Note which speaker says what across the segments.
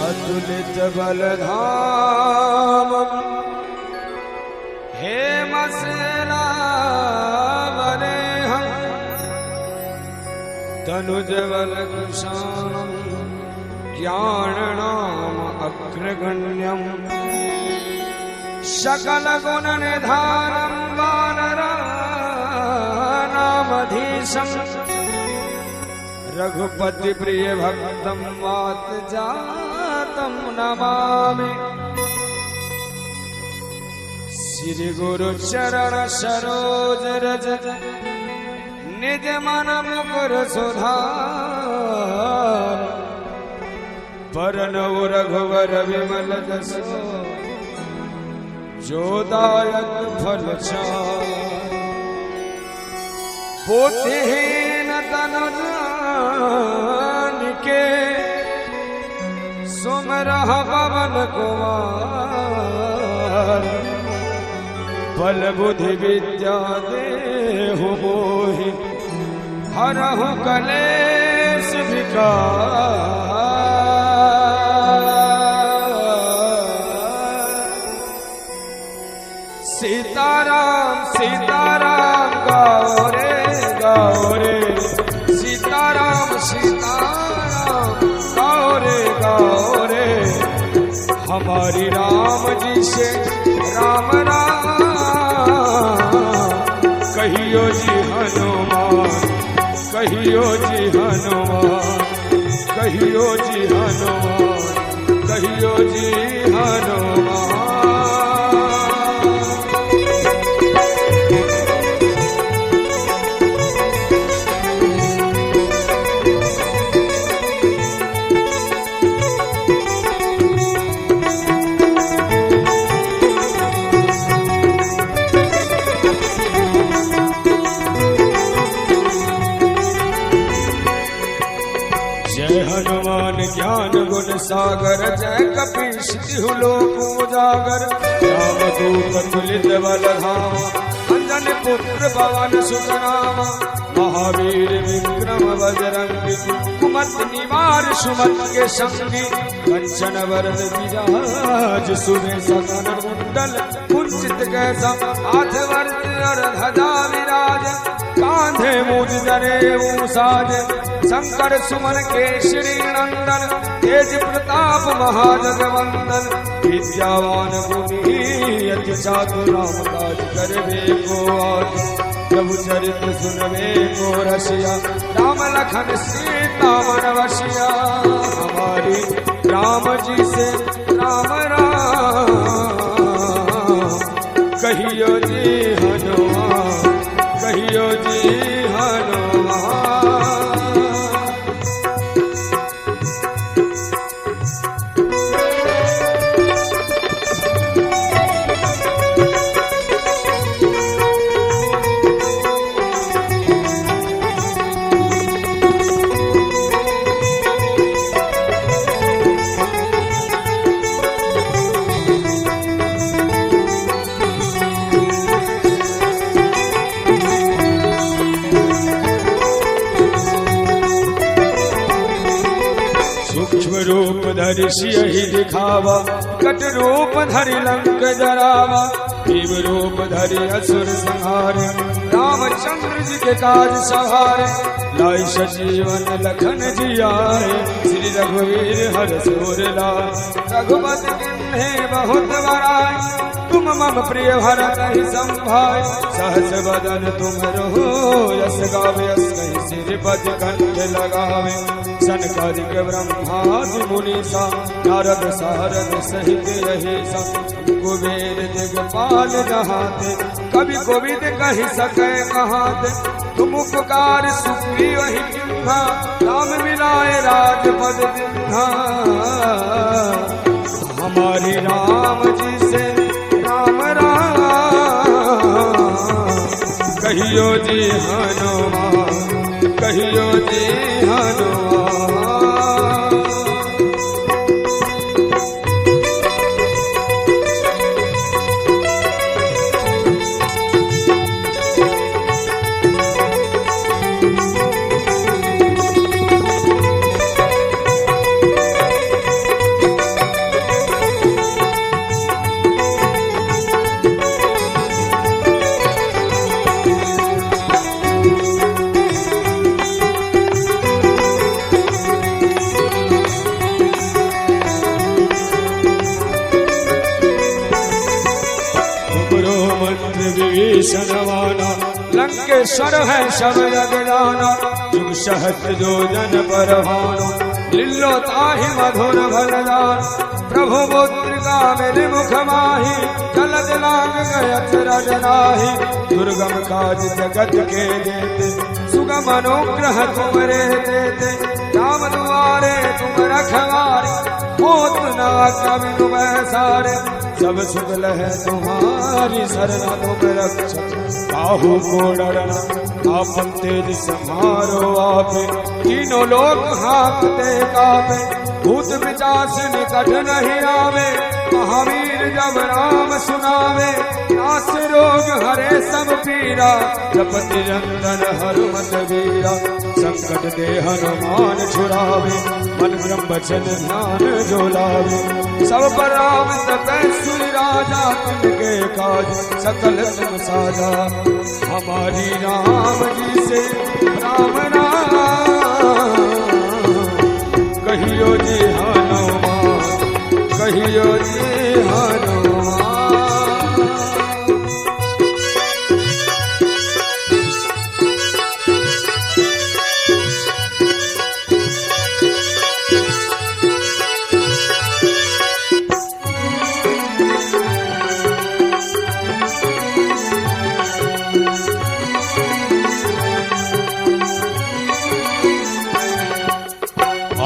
Speaker 1: अतुलित बलधाम हेमसेना वरेहं तनुजबल कुशानं ज्ञाननाम अग्रगण्यं सकल गुण निधानं वानराणामधीशं रघुपति प्रिय भक्तं वात जातं नमामि। श्री गुरु चरण सरोज रज निज मन मुकुर सुधार बरनउ रघुवर विमल जसो जो दायक फल चार। बुद्धिहीन तनु जानिके सुमरह पवन कुमार बल बुद्धि विद्या देहु मोहि हरहु कलेश विकार। सीताराम सीताराम गाओ रे सीताराम सीताराम गाओ रे हमारी राम जी से राम राम कहियो जी हनुमान कहियो जी हनुमान कहियो जी हनुमान कहियो जी हनुमान। हनुमान ज्ञान गुण सागर जय कपीश तिहु लोक उजागर रामदूत तुलित बलधाम अंजन पुत्र पवन सुत नाम महावीर विक्रम बजरंगी कुमत निवार सुमत के संगी कंचन वरद विराज सुबेसा कानन कुंडल कुंचित कैसा हाथ वरद और ध्वजा विराज कांधे मूज जनेऊ साज शंकर सुमन केसरी नंदन तेज प्रताप महाजगवंदन विद्यावान गुणी अति चातुर राम काज करबे को आतुर प्रभु चरित्र सुनबे को रसिया राम लखन सीता मन वसिया। हमारी राम जी से राम राम कहियो जी हनुमान कहियो जी हनुमान। रूप धरि सियहि दिखावा कट रूप धरि लंक जरावा भीम रूप धरि असुर संहारे रामचंद्र जी के काज सवारे लाई सजीवन लखन जी आए श्री रघुवीर हर सोर लाए रघुपति किन्हे बहुत बड़ाई तुम मम प्रिय भरत ही संभाय सहस बदन तुम रहो यस गावे यस कहीं सिरपति कंठ लगावे सनकादिक ब्रह्मादि मुनीसा नारद सारद सहित रहीसा कुबेर दिगपाल नहाते कवि कोविद कहि सके कहाते तुम उपकार सुखी वही किन्हा राम मिलाए राजपद दिन्हा। हमारे राम जी से राम राम कहियो जी हनुमान कहियो जी हनुमान। विभीषणवाना लंकेश्वर है सब जग जाना जुग सहस्त्र जो जन पर भानो लिल्लो ताहि मधुर भरदान प्रभु मुद्रिका मेरे मुख माही जलद लाग गयत रजनाही दुर्गम काज जगत के देते सुगम अनुग्रह तुमरे देते राम दुआरे तुम रखवारे होत न कभी तुम सारे सब सुगल है तुम्हारी शरण तुम रक्षक काहू को डरना आपन तेज समारो आपे तीनों लोग हाकते कापे भूत पिशाच निकट नहीं आवे महावीर जब नाम सुनावे नास रोग हरे सब पीरा जपति निरंतर हनुमत वीरा संकट दे हनुमान छुड़ावे मन ब्रह्म वचन ध्यान जो लावे सब पर राम तपै सुर राजा तिनके काज सकल तुम साजा हमारी राम जी से राम राम कहियो जी हनुमान कहियो जी हनुमान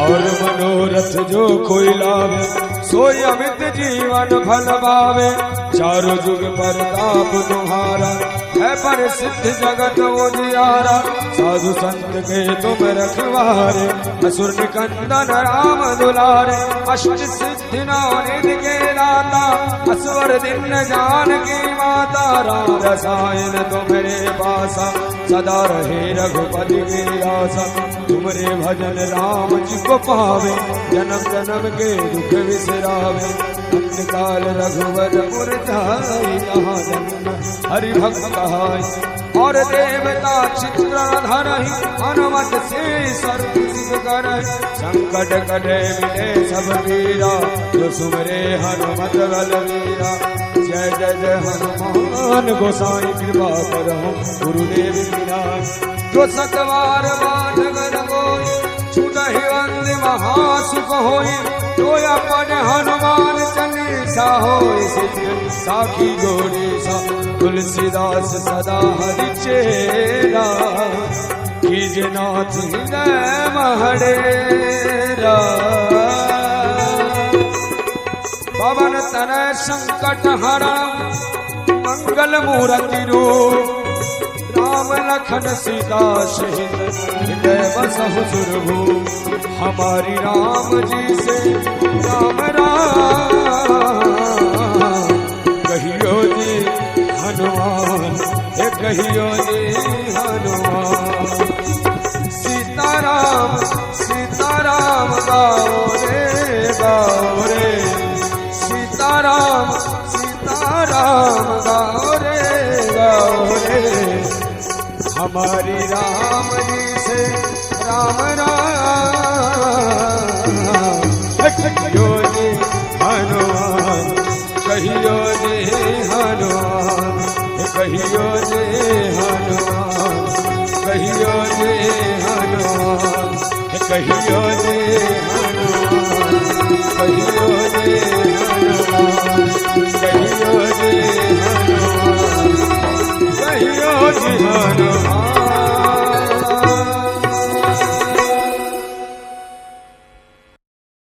Speaker 1: और मनोरथ जो कोई लावे सोई अमित जीवन फल पावे चारों जुग प्रताप तुम्हारा है पर सिद्ध जगत उजियारा साधु संत के तुम रखवारे असुर निकंदन राम दुलारे अष्ट सिद्धि नौ निधि के दाता असवर दिन जान की माता राम रसायन तुम्हारे पासा सदा रहे रघुपति की आशा तुमरे भजन राम जी को पावे जन्म जन्म के दुख विसरावे अंतकाल रघुवर पुर जाई जहाँ जन्म हरि भक्त कहाई और देवता चित्रधर हनुमत से सर्व करहि संकट कटे मिटे सब वीरा जो सुमरे हनुमत बलवीरा जय जय जय हनुमान गोसाई कृपा करहु गुरुदेव विराज जो सतवार बाढ़ कर कोई छूटहि वंद महासुख होई तो अपन हनुमान चालीसा होई सिद्ध साखी गोरी सा तुलसीदास सदा हरि चेरा कीजनाथ हृदय महडेरा पवन तनय संकट हरण मंगल मूर्ति रूप राम लखन सीता सहित हृदय बसहु सुरभूप हमारी राम जी से राम राम कहियो जी हनुमान हे कहियो जी हनुमान सीताराम सीताराम गाओ रे सीताराम सीताराम गाओ रे हमारी राम जी से राम राम कहियो जी हनुमान कहियो जी हनुमान कहियो जी हनुमान कहियो जी हनुमान कहियो जी हनुमान कहियो जी हनुमान कहियो जी हनुमान कहियो जी हनुमान